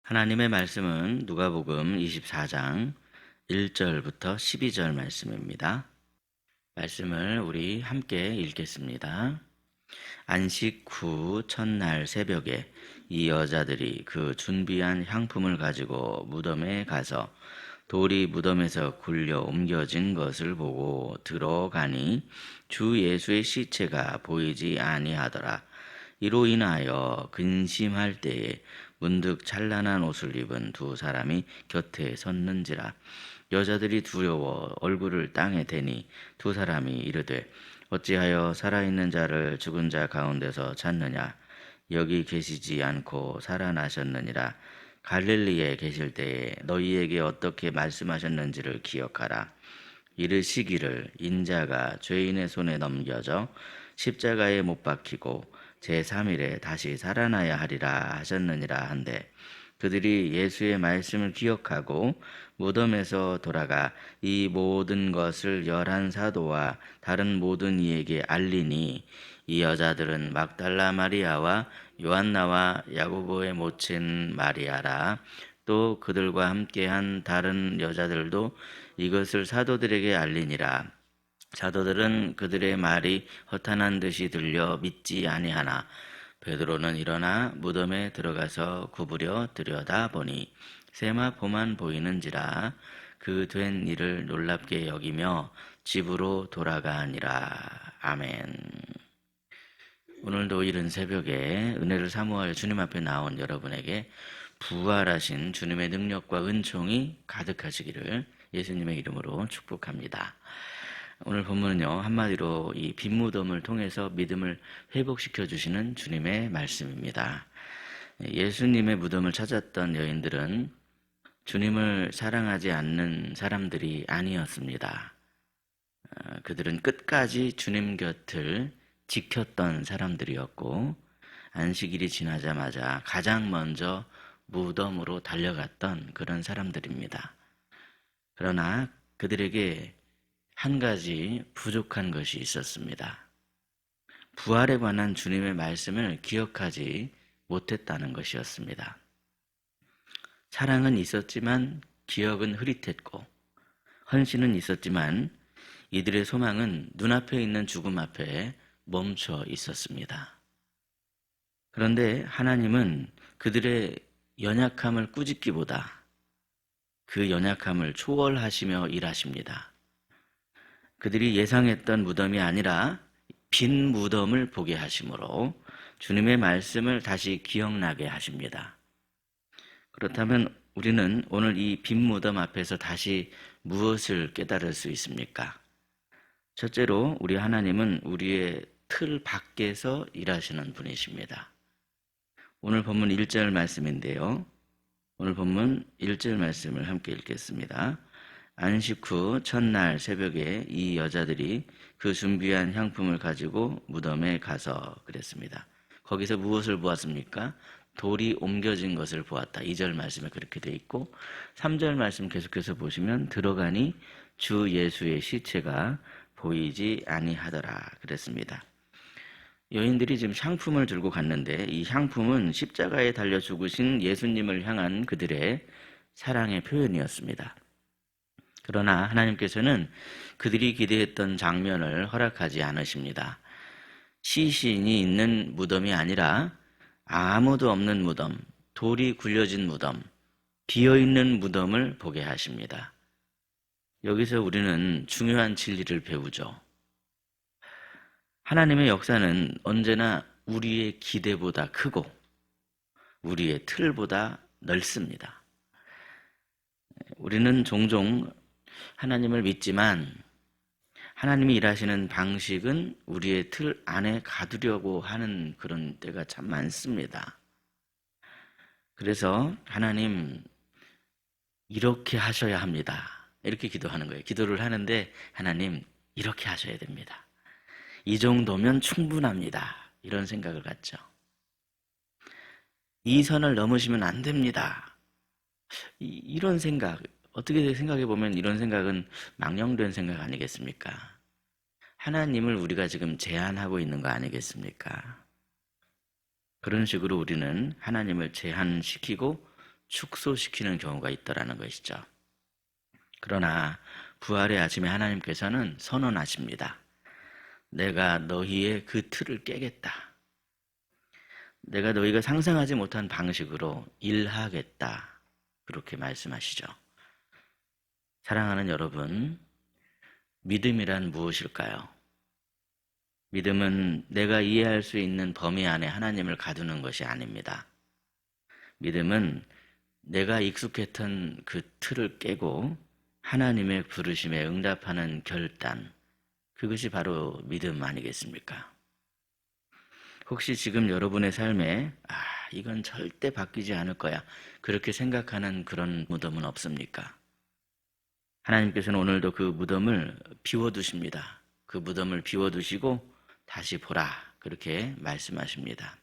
하나님의 말씀은 누가복음 24장 1절부터 12절 말씀입니다. 말씀을 우리 함께 읽겠습니다. 안식 후 첫날 새벽에 이 여자들이 그 준비한 향품을 가지고 무덤에 가서 돌이 무덤에서 굴려 옮겨진 것을 보고 들어가니 주 예수의 시체가 보이지 아니하더라. 이로 인하여 근심할 때에 문득 찬란한 옷을 입은 두 사람이 곁에 섰는지라. 여자들이 두려워 얼굴을 땅에 대니 두 사람이 이르되 어찌하여 살아있는 자를 죽은 자 가운데서 찾느냐. 여기 계시지 않고 살아나셨느니라. 갈릴리에 계실 때에 너희에게 어떻게 말씀하셨는지를 기억하라. 이르시기를 인자가 죄인의 손에 넘겨져 십자가에 못 박히고 제3일에 다시 살아나야 하리라 하셨느니라 한데, 그들이 예수의 말씀을 기억하고 무덤에서 돌아가 이 모든 것을 11사도와 다른 모든 이에게 알리니, 이 여자들은 막달라 마리아와 요한나와 야고보의 모친 마리아라. 또 그들과 함께한 다른 여자들도 이것을 사도들에게 알리니라. 사도들은 그들의 말이 허탄한 듯이 들려 믿지 아니하나 베드로는 일어나 무덤에 들어가서 구부려 들여다보니 세마포만 보이는지라. 그 된 일을 놀랍게 여기며 집으로 돌아가니라. 아멘. 오늘도 이른 새벽에 은혜를 사모하여 주님 앞에 나온 여러분에게 부활하신 주님의 능력과 은총이 가득하시기를 예수님의 이름으로 축복합니다. 오늘 본문은요, 한마디로 이 빈무덤을 통해서 믿음을 회복시켜 주시는 주님의 말씀입니다. 예수님의 무덤을 찾았던 여인들은 주님을 사랑하지 않는 사람들이 아니었습니다. 그들은 끝까지 주님 곁을 지켰던 사람들이었고, 안식일이 지나자마자 가장 먼저 무덤으로 달려갔던 그런 사람들입니다. 그러나 그들에게 한 가지 부족한 것이 있었습니다. 부활에 관한 주님의 말씀을 기억하지 못했다는 것이었습니다. 사랑은 있었지만 기억은 흐릿했고, 헌신은 있었지만 이들의 소망은 눈앞에 있는 죽음 앞에 멈춰 있었습니다. 그런데 하나님은 그들의 연약함을 꾸짖기보다 그 연약함을 초월하시며 일하십니다. 그들이 예상했던 무덤이 아니라 빈 무덤을 보게 하심으로 주님의 말씀을 다시 기억나게 하십니다. 그렇다면 우리는 오늘 이 빈 무덤 앞에서 다시 무엇을 깨달을 수 있습니까? 첫째로 우리 하나님은 우리의 틀 밖에서 일하시는 분이십니다. 오늘 본문 1절 말씀인데요. 오늘 본문 1절 말씀을 함께 읽겠습니다. 안식 후 첫날 새벽에 이 여자들이 그 준비한 향품을 가지고 무덤에 가서 그랬습니다. 거기서 무엇을 보았습니까? 돌이 옮겨진 것을 보았다. 2절 말씀에 그렇게 돼 있고, 3절 말씀 계속해서 보시면 들어가니 주 예수의 시체가 보이지 아니하더라 그랬습니다. 여인들이 지금 향품을 들고 갔는데, 이 향품은 십자가에 달려 죽으신 예수님을 향한 그들의 사랑의 표현이었습니다. 그러나 하나님께서는 그들이 기대했던 장면을 허락하지 않으십니다. 시신이 있는 무덤이 아니라 아무도 없는 무덤, 돌이 굴려진 무덤, 비어있는 무덤을 보게 하십니다. 여기서 우리는 중요한 진리를 배우죠. 하나님의 역사는 언제나 우리의 기대보다 크고 우리의 틀보다 넓습니다. 우리는 종종 하나님을 믿지만 하나님이 일하시는 방식은 우리의 틀 안에 가두려고 하는 그런 때가 참 많습니다. 그래서 하나님 이렇게 하셔야 합니다. 이렇게 기도하는 거예요. 기도를 하는데 하나님 이렇게 하셔야 됩니다. 이 정도면 충분합니다. 이런 생각을 갖죠. 이 선을 넘으시면 안 됩니다. 이런 생각, 어떻게 생각해 보면 이런 생각은 망령된 생각 아니겠습니까? 하나님을 우리가 지금 제한하고 있는 거 아니겠습니까? 그런 식으로 우리는 하나님을 제한시키고 축소시키는 경우가 있더라는 것이죠. 그러나 부활의 아침에 하나님께서는 선언하십니다. 내가 너희의 그 틀을 깨겠다. 내가 너희가 상상하지 못한 방식으로 일하겠다. 그렇게 말씀하시죠. 사랑하는 여러분, 믿음이란 무엇일까요? 믿음은 내가 이해할 수 있는 범위 안에 하나님을 가두는 것이 아닙니다. 믿음은 내가 익숙했던 그 틀을 깨고 하나님의 부르심에 응답하는 결단, 그것이 바로 믿음 아니겠습니까? 혹시 지금 여러분의 삶에 이건 절대 바뀌지 않을 거야, 그렇게 생각하는 그런 무덤은 없습니까? 하나님께서는 오늘도 그 무덤을 비워두십니다. 그 무덤을 비워두시고 다시 보라, 그렇게 말씀하십니다.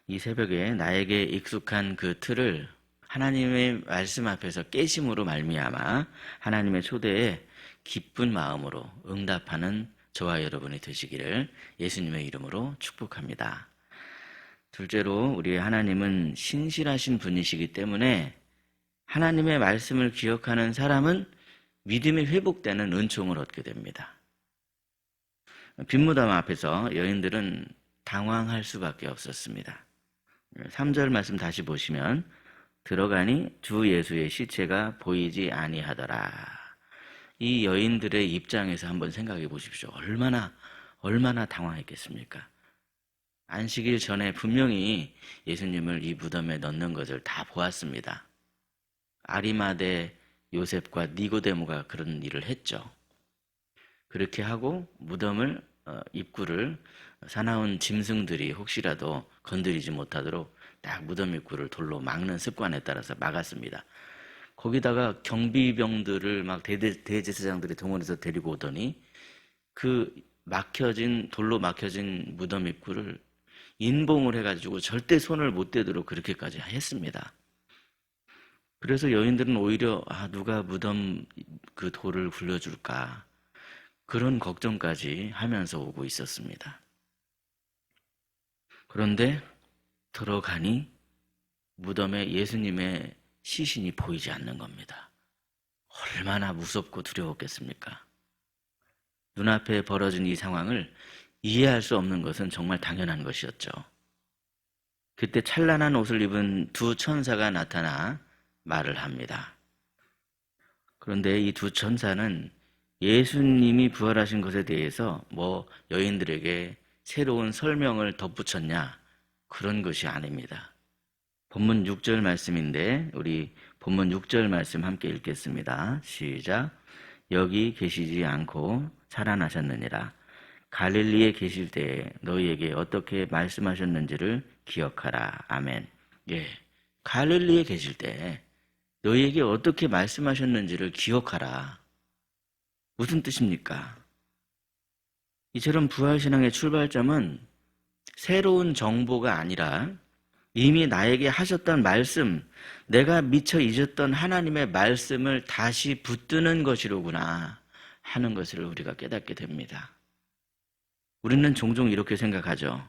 이 새벽에 나에게 익숙한 그 틀을 하나님의 말씀 앞에서 깨심으로 말미암아 하나님의 초대에 기쁜 마음으로 응답하는 저와 여러분이 되시기를 예수님의 이름으로 축복합니다. 둘째로, 우리 하나님은 신실하신 분이시기 때문에 하나님의 말씀을 기억하는 사람은 믿음이 회복되는 은총을 얻게 됩니다. 빈무덤 앞에서 여인들은 당황할 수밖에 없었습니다. 3절 말씀 다시 보시면 들어가니 주 예수의 시체가 보이지 아니하더라. 이 여인들의 입장에서 한번 생각해 보십시오. 얼마나 당황했겠습니까? 안식일 전에 분명히 예수님을 이 무덤에 넣는 것을 다 보았습니다. 아리마대 요셉과 니고데모가 그런 일을 했죠. 그렇게 하고 무덤을 입구를 사나운 짐승들이 혹시라도 건드리지 못하도록 딱 무덤 입구를 돌로 막는 습관에 따라서 막았습니다. 거기다가 경비병들을 막 대제사장들이 동원해서 데리고 오더니 그 돌로 막혀진 무덤 입구를 인봉을 해가지고 절대 손을 못 대도록 그렇게까지 했습니다. 그래서 여인들은 오히려 누가 무덤 그 돌을 굴려줄까, 그런 걱정까지 하면서 오고 있었습니다. 그런데 들어가니 무덤에 예수님의 시신이 보이지 않는 겁니다. 얼마나 무섭고 두려웠겠습니까? 눈앞에 벌어진 이 상황을 이해할 수 없는 것은 정말 당연한 것이었죠. 그때 찬란한 옷을 입은 두 천사가 나타나 말을 합니다. 그런데 이 두 천사는 예수님이 부활하신 것에 대해서 여인들에게 새로운 설명을 덧붙였냐, 그런 것이 아닙니다. 본문 6절 말씀인데 우리 본문 6절 말씀 함께 읽겠습니다. 시작. 여기 계시지 않고 살아나셨느니라. 갈릴리에 계실 때에 너희에게 어떻게 말씀하셨는지를 기억하라. 아멘. 갈릴리에 계실 때 너희에게 어떻게 말씀하셨는지를 기억하라. 무슨 뜻입니까? 이처럼 부활신앙의 출발점은 새로운 정보가 아니라 이미 나에게 하셨던 말씀, 내가 미처 잊었던 하나님의 말씀을 다시 붙드는 것이로구나 하는 것을 우리가 깨닫게 됩니다. 우리는 종종 이렇게 생각하죠.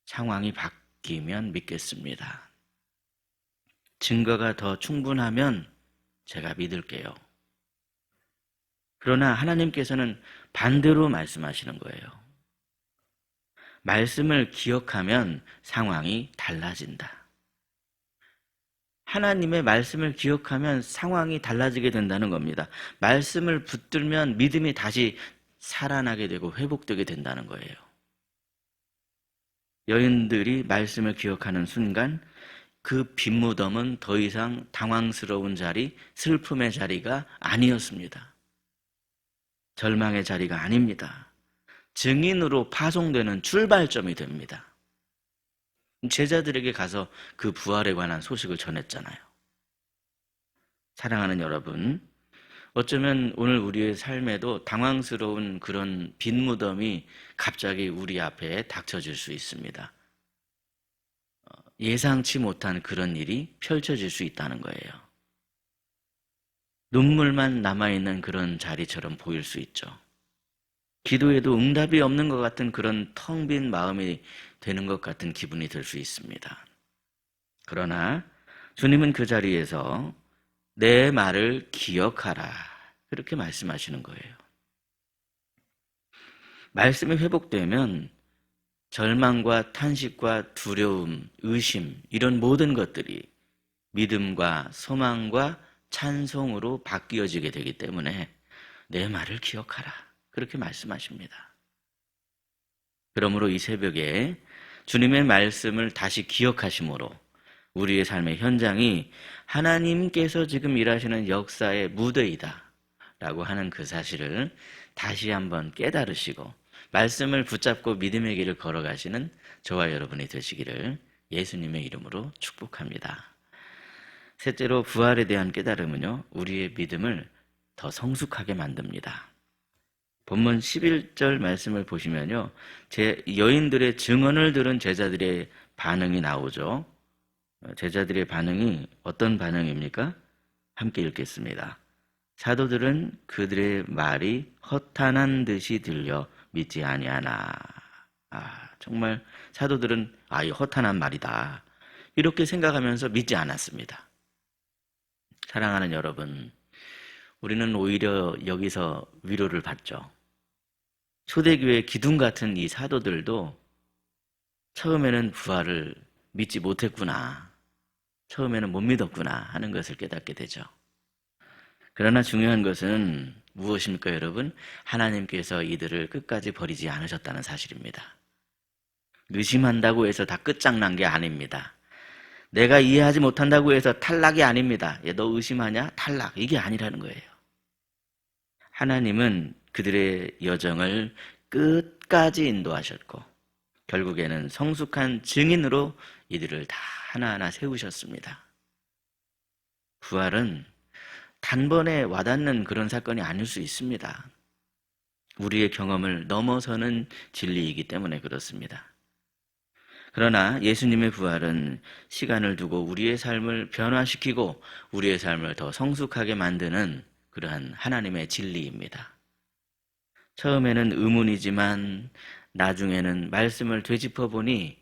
상황이 바뀌면 믿겠습니다. 증거가 더 충분하면 제가 믿을게요. 그러나 하나님께서는 반대로 말씀하시는 거예요. 말씀을 기억하면 상황이 달라진다. 하나님의 말씀을 기억하면 상황이 달라지게 된다는 겁니다. 말씀을 붙들면 믿음이 다시 살아나게 되고 회복되게 된다는 거예요. 여인들이 말씀을 기억하는 순간 그 빈무덤은 더 이상 당황스러운 자리, 슬픔의 자리가 아니었습니다. 절망의 자리가 아닙니다. 증인으로 파송되는 출발점이 됩니다. 제자들에게 가서 그 부활에 관한 소식을 전했잖아요. 사랑하는 여러분, 어쩌면 오늘 우리의 삶에도 당황스러운 그런 빈무덤이 갑자기 우리 앞에 닥쳐질 수 있습니다. 예상치 못한 그런 일이 펼쳐질 수 있다는 거예요. 눈물만 남아있는 그런 자리처럼 보일 수 있죠. 기도에도 응답이 없는 것 같은 그런 텅 빈 마음이 되는 것 같은 기분이 들 수 있습니다. 그러나 주님은 그 자리에서 내 말을 기억하라. 그렇게 말씀하시는 거예요. 말씀이 회복되면 절망과 탄식과 두려움, 의심, 이런 모든 것들이 믿음과 소망과 찬송으로 바뀌어지게 되기 때문에 내 말을 기억하라. 그렇게 말씀하십니다. 그러므로 이 새벽에 주님의 말씀을 다시 기억하심으로 우리의 삶의 현장이 하나님께서 지금 일하시는 역사의 무대이다 라고 하는 그 사실을 다시 한번 깨달으시고 말씀을 붙잡고 믿음의 길을 걸어가시는 저와 여러분이 되시기를 예수님의 이름으로 축복합니다. 셋째로 부활에 대한 깨달음은요, 우리의 믿음을 더 성숙하게 만듭니다. 본문 11절 말씀을 보시면요, 여인들의 증언을 들은 제자들의 반응이 나오죠. 제자들의 반응이 어떤 반응입니까? 함께 읽겠습니다. 사도들은 그들의 말이 허탄한 듯이 들려 믿지 아니하나. 정말 사도들은 이 허탄한 말이다, 이렇게 생각하면서 믿지 않았습니다. 사랑하는 여러분, 우리는 오히려 여기서 위로를 받죠. 초대교회 기둥 같은 이 사도들도 처음에는 부활을 믿지 못했구나, 처음에는 못 믿었구나 하는 것을 깨닫게 되죠. 그러나 중요한 것은 무엇입니까, 여러분? 하나님께서 이들을 끝까지 버리지 않으셨다는 사실입니다. 의심한다고 해서 다 끝장난 게 아닙니다. 내가 이해하지 못한다고 해서 탈락이 아닙니다. 너 의심하냐? 탈락. 이게 아니라는 거예요. 하나님은 그들의 여정을 끝까지 인도하셨고 결국에는 성숙한 증인으로 이들을 다 하나하나 세우셨습니다. 부활은 단번에 와닿는 그런 사건이 아닐 수 있습니다. 우리의 경험을 넘어서는 진리이기 때문에 그렇습니다. 그러나 예수님의 부활은 시간을 두고 우리의 삶을 변화시키고 우리의 삶을 더 성숙하게 만드는 그러한 하나님의 진리입니다. 처음에는 의문이지만 나중에는 말씀을 되짚어 보니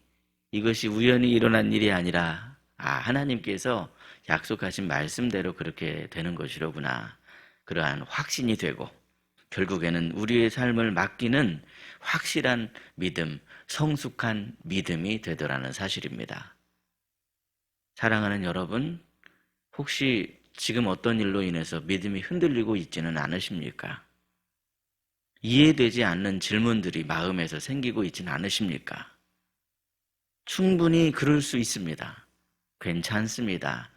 이것이 우연히 일어난 일이 아니라 하나님께서 약속하신 말씀대로 그렇게 되는 것이로구나, 그러한 확신이 되고 결국에는 우리의 삶을 맡기는 확실한 믿음, 성숙한 믿음이 되더라는 사실입니다. 사랑하는 여러분, 혹시 지금 어떤 일로 인해서 믿음이 흔들리고 있지는 않으십니까? 이해되지 않는 질문들이 마음에서 생기고 있지는 않으십니까? 충분히 그럴 수 있습니다. 괜찮습니다.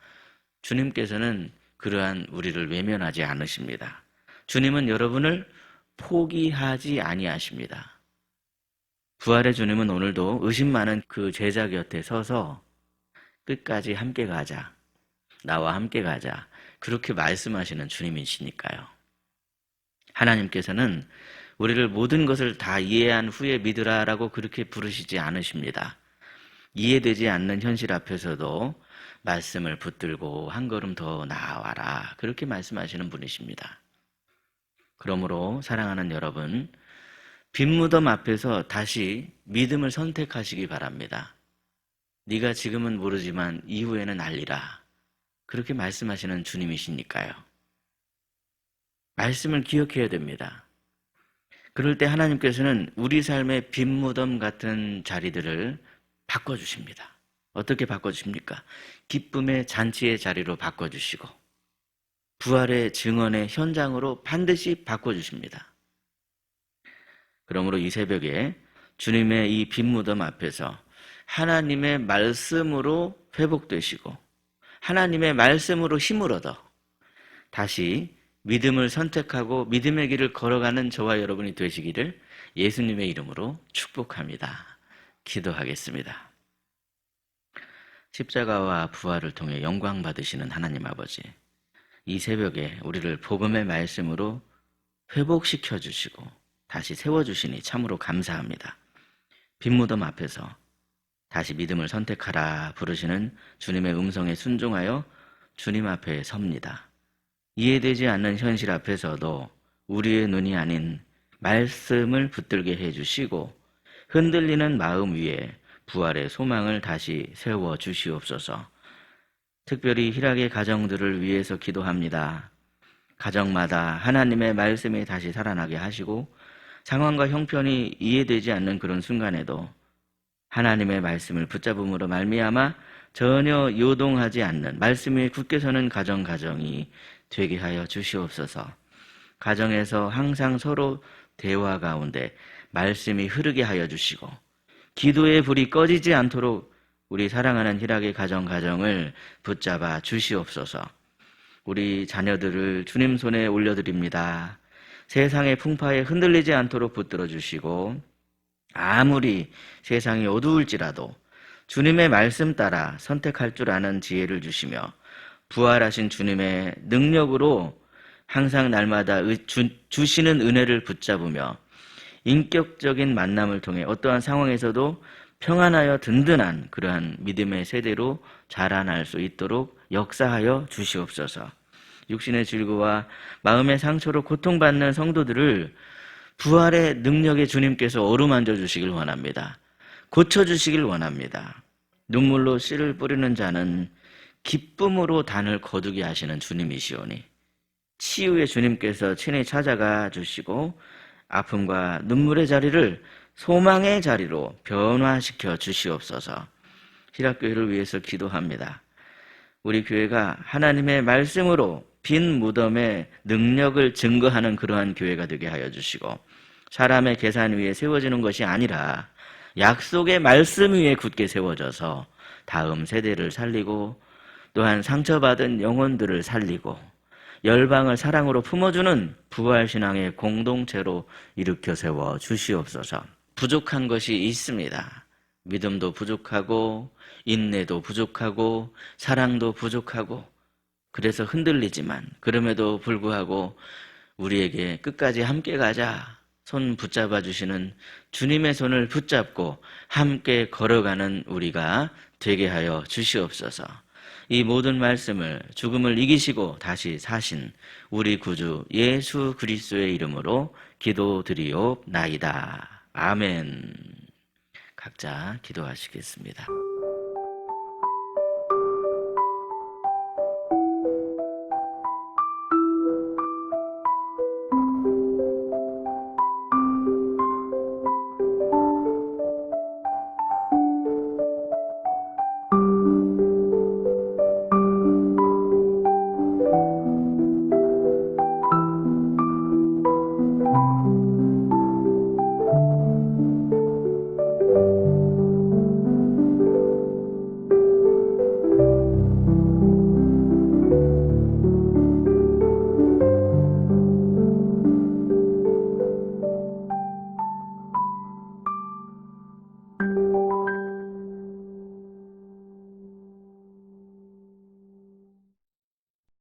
주님께서는 그러한 우리를 외면하지 않으십니다. 주님은 여러분을 포기하지 아니하십니다. 부활의 주님은 오늘도 의심 많은 그 제자 곁에 서서 끝까지 함께 가자, 나와 함께 가자, 그렇게 말씀하시는 주님이시니까요. 하나님께서는 우리를 모든 것을 다 이해한 후에 믿으라라고 그렇게 부르시지 않으십니다. 이해되지 않는 현실 앞에서도 말씀을 붙들고 한 걸음 더 나아와라, 그렇게 말씀하시는 분이십니다. 그러므로 사랑하는 여러분, 빈무덤 앞에서 다시 믿음을 선택하시기 바랍니다. 네가 지금은 모르지만 이후에는 알리라, 그렇게 말씀하시는 주님이시니까요. 말씀을 기억해야 됩니다. 그럴 때 하나님께서는 우리 삶의 빈무덤 같은 자리들을 바꿔주십니다. 어떻게 바꿔주십니까? 기쁨의 잔치의 자리로 바꿔주시고 부활의 증언의 현장으로 반드시 바꿔주십니다. 그러므로 이 새벽에 주님의 이 빈무덤 앞에서 하나님의 말씀으로 회복되시고 하나님의 말씀으로 힘을 얻어 다시 믿음을 선택하고 믿음의 길을 걸어가는 저와 여러분이 되시기를 예수님의 이름으로 축복합니다. 기도하겠습니다. 십자가와 부활을 통해 영광 받으시는 하나님 아버지, 이 새벽에 우리를 복음의 말씀으로 회복시켜 주시고 다시 세워주시니 참으로 감사합니다. 빈무덤 앞에서 다시 믿음을 선택하라 부르시는 주님의 음성에 순종하여 주님 앞에 섭니다. 이해되지 않는 현실 앞에서도 우리의 눈이 아닌 말씀을 붙들게 해주시고 흔들리는 마음 위에 부활의 소망을 다시 세워 주시옵소서. 특별히 희락의 가정들을 위해서 기도합니다. 가정마다 하나님의 말씀이 다시 살아나게 하시고 상황과 형편이 이해되지 않는 그런 순간에도 하나님의 말씀을 붙잡음으로 말미암아 전혀 요동하지 않는 말씀 위에 굳게 서는 가정이 되게 하여 주시옵소서. 가정에서 항상 서로 대화 가운데 말씀이 흐르게 하여 주시고 기도의 불이 꺼지지 않도록 우리 사랑하는 희락의 가정을 붙잡아 주시옵소서. 우리 자녀들을 주님 손에 올려드립니다. 세상의 풍파에 흔들리지 않도록 붙들어 주시고 아무리 세상이 어두울지라도 주님의 말씀 따라 선택할 줄 아는 지혜를 주시며 부활하신 주님의 능력으로 항상 날마다 주시는 은혜를 붙잡으며 인격적인 만남을 통해 어떠한 상황에서도 평안하여 든든한 그러한 믿음의 세대로 자라날 수 있도록 역사하여 주시옵소서. 육신의 질고와 마음의 상처로 고통받는 성도들을 부활의 능력의 주님께서 어루만져 주시길 원합니다. 고쳐주시길 원합니다. 눈물로 씨를 뿌리는 자는 기쁨으로 단을 거두게 하시는 주님이시오니 치유의 주님께서 친히 찾아가 주시고 아픔과 눈물의 자리를 소망의 자리로 변화시켜 주시옵소서. 희락교회를 위해서 기도합니다. 우리 교회가 하나님의 말씀으로 빈 무덤의 능력을 증거하는 그러한 교회가 되게 하여 주시고 사람의 계산 위에 세워지는 것이 아니라 약속의 말씀 위에 굳게 세워져서 다음 세대를 살리고 또한 상처받은 영혼들을 살리고 열방을 사랑으로 품어주는 부활신앙의 공동체로 일으켜 세워 주시옵소서. 부족한 것이 있습니다. 믿음도 부족하고 인내도 부족하고 사랑도 부족하고 그래서 흔들리지만 그럼에도 불구하고 우리에게 끝까지 함께 가자 손 붙잡아 주시는 주님의 손을 붙잡고 함께 걸어가는 우리가 되게 하여 주시옵소서. 이 모든 말씀을 죽음을 이기시고 다시 사신 우리 구주 예수 그리스도의 이름으로 기도드리옵나이다. 아멘. 각자 기도하시겠습니다.